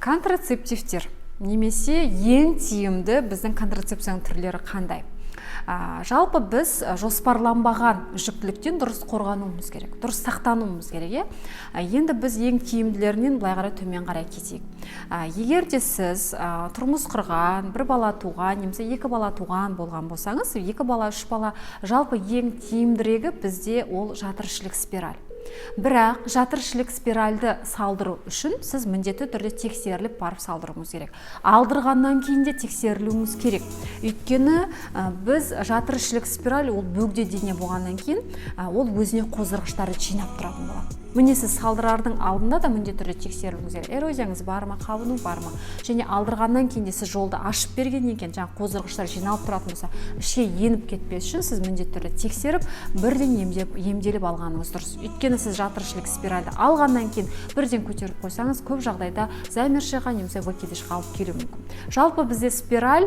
Контрацептивтер немесе ең тиімді біздің контрацепцияның түрлері қандай? Жалпы біз жоспарланбаған жүктіліктен дұрыс қорғануымыз керек, дұрыс сақтануымыз керек. Енді біз ең тиімділерінен былай қарай төмен қарай кетейік. Егер де сіз тұрмыс құрған, бір бала туған, немесе екі бала туған болған болсаңыз, екі бала, үш бала, жалпы ең тиімдірегі бізде ол жатырішілік спираль. Бірақ жатырішілік спиральді салдыру үшін сіз міндетті түрде тексеріліп барып салдыруыңыз керек. Алдырғаннан кейін де тексерілуіңіз керек. Өйткені біз жатырішілік спираль ол бөгде дене болғаннан кейін ол өзіне қоздырғыштарды жинап тұратын болады. Міне сіз салдырардың алдында да міндетті түрде тексерілуіңіз керек. Эрозияңыз бар ма, қабыну бар ма? Және алдырғаннан кейін де сіз жолды ашып бергеннен кейін жаңа қоздырғыштар жиналып тұратын болса, ішке еніп кетпес үшін сіз міндетті түрде тексеріп, бірден емделіп алғаныңыз дұрыс. Өйткені сіз жатырішілік спиральді алғаннан кейін бірден көтеріп қойсаңыз, көп жағдайда замершиға немесе выкидышқа алып келуі мүмкін. Жалпы бізде спираль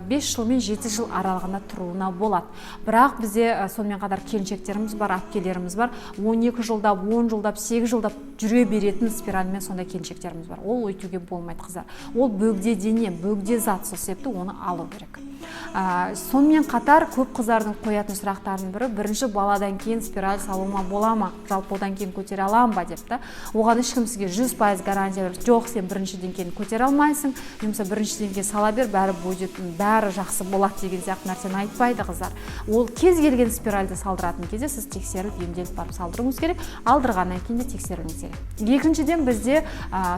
5 жыл мен 7 жыл аралығында тұруына болады. Бірақ бізде сонымен қатар келіншектеріміз бар, әпкелеріміз бар, 12 жылдап, 10 жылдап, 8 жылдап жүре беретін спиральмен сондай келіншектеріміз бар. Ол өйтуге болмайды, қыздар. Ол бөгде дене, бөгде зат, сол себепті оны алу керек. Сонымен қатар көп қыздардың қоятын сұрақтардың бірі, бірінші баладан кейін спираль салуыма бола ма, жалпы одан кейін көтере алам ба деп та. Оған ешкім сізге 100% гарантия беріп, жоқ, сен біріншіден кейін көтере алмайсың, немесе біріншіден кейін сала бер, бәрі жақсы болады деген сияқты нәрсені айтпайды, қыздар. Ол кез келген спиральді салдыратын кезде сіз тексеріп, емделіп барып салдыруыңыз керек, алдырғаннан кейін де тексеруіңіз керек. Екіншіден бізде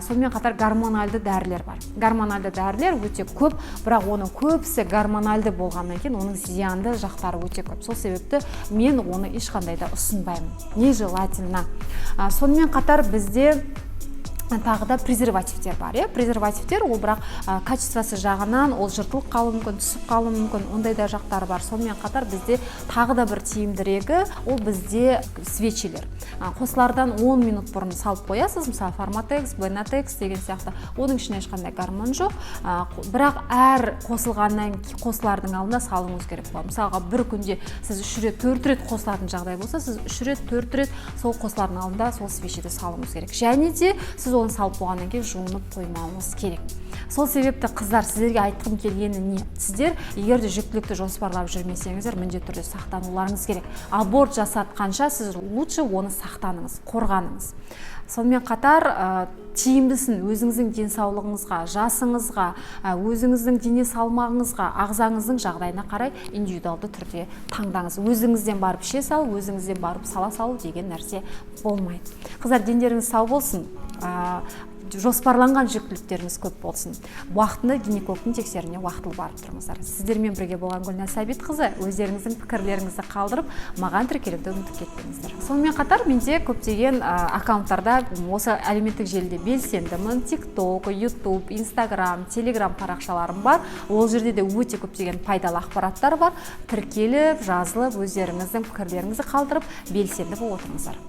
сонымен қатар гормональды дәрілер бар. Гормональды дәрілер өте көп, бірақ оның көбісі гормональды болғаннан кейін оның зиянды жақтары өте көп. Сол себепті мен оны ешқандай да ұсынбаймын. Нежелательно. Сонымен қатар бізде тағы да презервативтер бар. Презервативтер ол бірақ качествосы жағынан ол жыртылып қалуы мүмкін, түсіп қалуы мүмкін, ондай да жақтары бар. Сонымен қатар бізде тағы да бір тиімдірегі ол бізде свечилер. Қосылардан 10 минут бұрын салып қоясыз, мысалы Форматекс, Бенатекс деген сияқты. Оның ішінде ешқандай гормон жоқ. Бірақ әр қосылардың алдында салуыңыз керек болады. Мысалға бір күнде сіз 3 рет, 4 рет қосылатын жағдай болса, сіз 3 рет, 4 рет сол қосылардың алдында сол свечиді салуыңыз керек. Және де сіз оны салып болғаннан кейін жуынып қоймауыңыз керек. Сол себепті қыздар, сіздерге айтқым келгені не? Сіздер егер де жүктілікті жоспарлап жүрмесеңіздер, міндетті түрде сақтануларыңыз керек. Аборт жасатқанша сіз лучше оны сақтаныңыз, қорғаныңыз. Сонымен қатар тиімдісін өзіңіздің денсаулығыңызға, жасыңызға, өзіңіздің дене салмағыңызға, ағзаңыздың жағдайына қарай индивидуалды түрде таңдаңыз. Өзіңізден барып іше сал, өзіңізден барып сала салу деген нәрсе болмайды. Қыздар, дендеріңіз сау болсын. Жоспарланған жүктіліктеріңіз көп болсын. Уақытында гинекологтың тексеруіне уақытылы барып тұрыңыздар. Сіздермен бірге болған Гүлназ Сәбитқызы, өздеріңіздің пікірлеріңізді қалдырып, маған тіркелуді ұмытып кетпеңіздер. Сонымен қатар менде көптеген аккаунттарда осы әлеуметтік желіде белсендімін. TikTok, YouTube, Instagram, Telegram парақшаларым бар. Ол жерде де өте көптеген пайдалы ақпараттар бар. Тіркеліп, жазылып, өздеріңіздің пікірлеріңізді қалдырып, белсенді болып отырыңыздар.